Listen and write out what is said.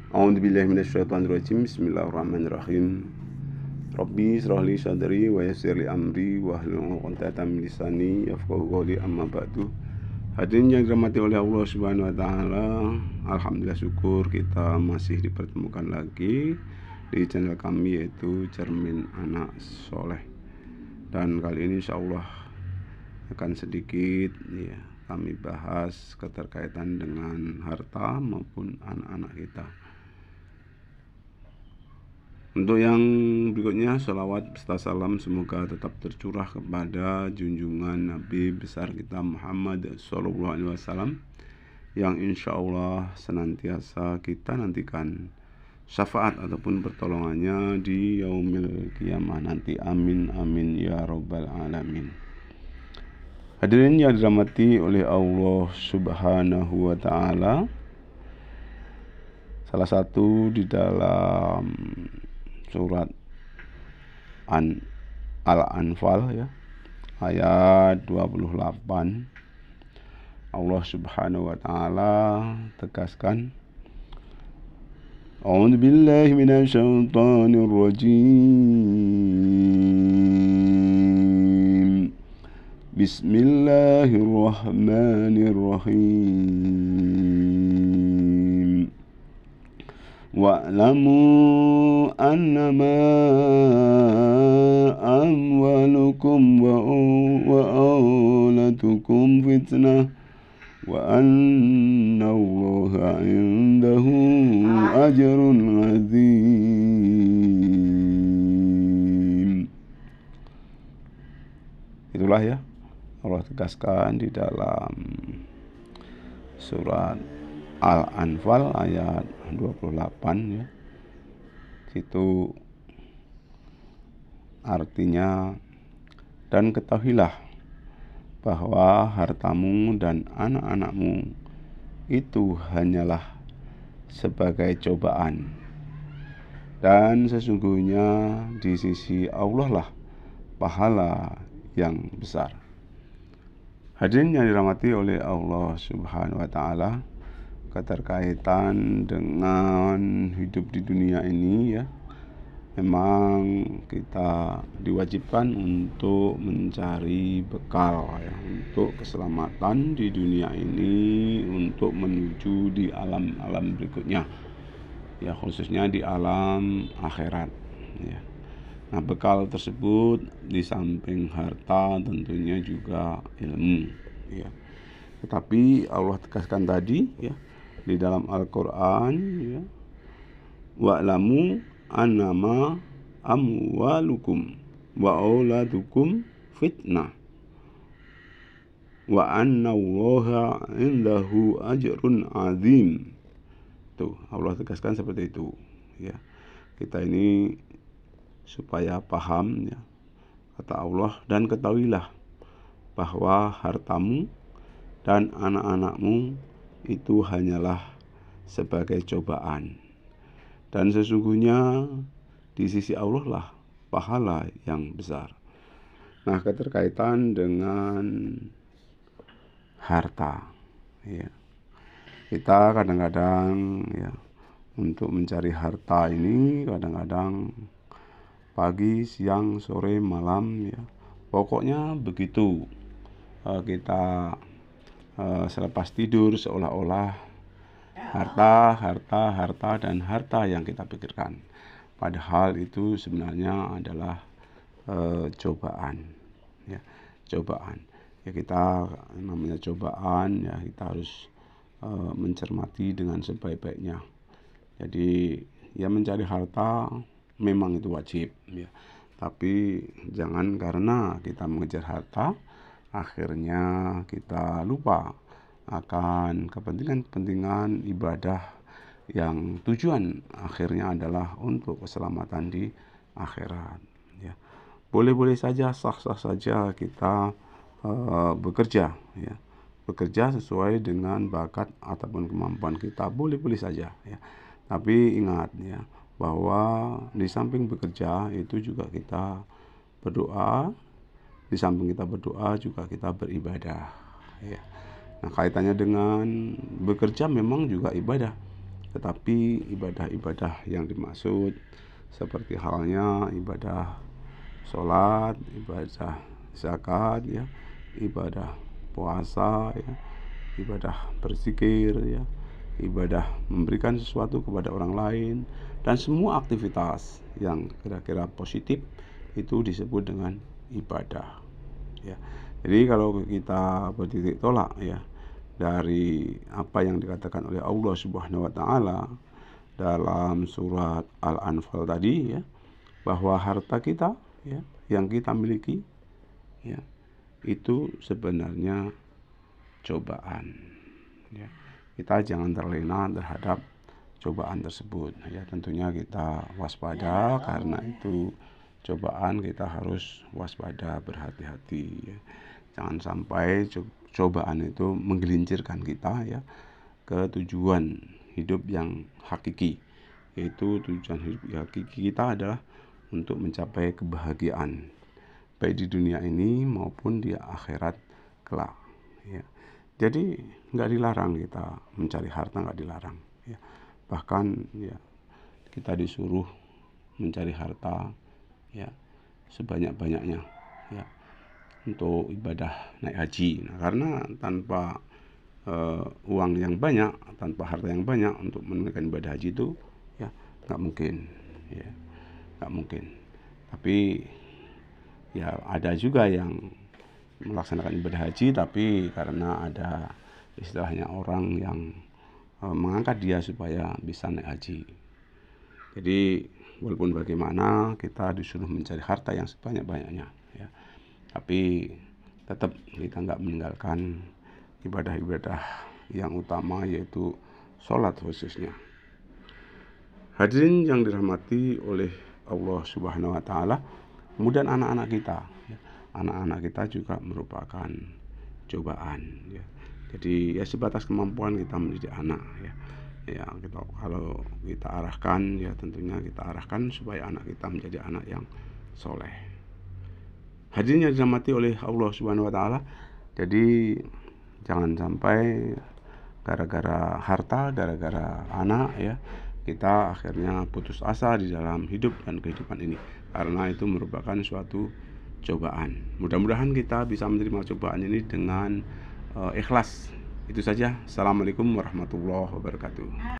A'udzubillahi minasyaitonirrajim. Bismillahirrahmanirrahim. Rabbi israh li sadri wa yassir li amri wahlul 'uqdatam min lisani yafqahu qawli, amma ba'du. Hadirin yang dirahmati oleh Allah Subhanahu wa taala, alhamdulillah syukur kita masih dipertemukan lagi di channel kami yaitu Cermin Anak Soleh. Dan kali ini insyaallah akan sedikit kami bahas keterkaitan dengan harta maupun anak-anak kita. Untuk yang berikutnya, salawat serta salam semoga tetap tercurah kepada junjungan Nabi besar kita Muhammad Sallallahu Alaihi Wasallam, yang insya Allah senantiasa kita nantikan syafaat ataupun pertolongannya di yaumil qiyamah nanti. Amin amin ya rabbal alamin. Hadirin yang dirahmati oleh Allah Subhanahu wa taala, salah satu di dalam surat Al-Anfal ayat 28, Allah Subhanahu wa taala tegaskan, A'udzu billahi minasyaitonir rajim. Bismillahirrahmanirrahim. Wa'lamu annama amwalukum wa aulatukum fitnah wa anna Allaha 'indahu ajrun 'azim. Itulah Allah tegaskan di dalam surat Al-Anfal ayat 28 Itu artinya, dan ketahuilah bahwa hartamu dan anak-anakmu itu hanyalah sebagai cobaan, dan sesungguhnya di sisi Allah lah pahala yang besar. Hadirin yang dirahmati oleh Allah Subhanahu wa taala, keterkaitan dengan hidup di dunia ini memang kita diwajibkan untuk mencari bekal untuk keselamatan di dunia ini, untuk menuju di alam-alam berikutnya khususnya di alam akhirat Nah, bekal tersebut di samping harta tentunya juga ilmu Tetapi Allah tegaskan tadi di dalam Al-Quran, wa'lamu annama amwalukum wa auladukum fitnah wa anna Allaha 'indahu ajrun 'azim. Tuh, Allah tegaskan seperti itu Kita ini supaya paham kata Allah, dan ketahuilah bahwa hartamu dan anak-anakmu itu hanyalah sebagai cobaan, dan sesungguhnya di sisi Allah lah pahala yang besar. Nah, keterkaitan dengan harta kita kadang-kadang untuk mencari harta ini kadang-kadang pagi, siang, sore, malam pokoknya begitu. Kita selepas tidur seolah-olah harta dan harta yang kita pikirkan, padahal itu sebenarnya adalah cobaan kita namanya cobaan kita harus mencermati dengan sebaik-baiknya. Jadi mencari harta memang itu wajib tapi jangan karena kita mengejar harta akhirnya kita lupa akan kepentingan ibadah yang tujuan akhirnya adalah untuk keselamatan di akhirat Boleh-boleh saja, sah-sah saja kita bekerja sesuai dengan bakat ataupun kemampuan kita, boleh-boleh saja tapi ingat bahwa di samping bekerja itu juga kita berdoa, di samping kita berdoa juga kita beribadah Nah, kaitannya dengan bekerja memang juga ibadah, Tetapi ibadah-ibadah yang dimaksud seperti halnya ibadah sholat, ibadah zakat, ya, ibadah puasa, ya, ibadah berzikir, ya, ibadah memberikan sesuatu kepada orang lain, dan semua aktivitas yang kira-kira positif itu disebut dengan ibadah, ya. Jadi kalau kita bertitik tolak, ya, dari apa yang dikatakan oleh Allah Subhanahu wa taala dalam surat Al-Anfal tadi, ya, bahwa harta kita, ya, yang kita miliki, ya, itu sebenarnya cobaan, ya. Kita jangan terlena terhadap cobaan tersebut, ya. Tentunya kita waspada, karena itu cobaan kita harus waspada, berhati-hati, ya. Jangan sampai cobaan itu menggelincirkan kita, ya, ke tujuan hidup yang hakiki, yaitu tujuan hidup yang hakiki kita adalah untuk mencapai kebahagiaan baik di dunia ini maupun di akhirat kelak, ya. Jadi nggak dilarang kita mencari harta, nggak dilarang, ya. Bahkan, ya, kita disuruh mencari harta, ya, sebanyak-banyaknya, ya, untuk ibadah naik haji. Nah, karena tanpa uang yang banyak, tanpa harta yang banyak untuk menunaikan ibadah haji itu, ya, nggak mungkin, ya, nggak mungkin. Tapi ya ada juga yang melaksanakan ibadah haji, tapi karena ada istilahnya orang yang mengangkat dia supaya bisa naik haji. Jadi walaupun bagaimana kita disuruh mencari harta yang sebanyak-banyaknya, ya, tapi tetap kita nggak meninggalkan ibadah-ibadah yang utama, yaitu sholat khususnya. Hadirin yang dirahmati oleh Allah Subhanahu wa taala, kemudian anak-anak kita, ya. Anak-anak kita juga merupakan cobaan, ya. Jadi ya sebatas kemampuan kita mendidik anak, ya. Ya, kalau kita arahkan, ya, tentunya kita arahkan supaya anak kita menjadi anak yang soleh. Hadirin yang dirahmati oleh Allah Subhanahu wa taala, jadi jangan sampai gara-gara harta, gara-gara anak, ya, kita akhirnya putus asa di dalam hidup dan kehidupan ini, karena itu merupakan suatu cobaan. Mudah-mudahan kita bisa menerima cobaan ini dengan ikhlas. Itu saja. Assalamualaikum warahmatullahi wabarakatuh.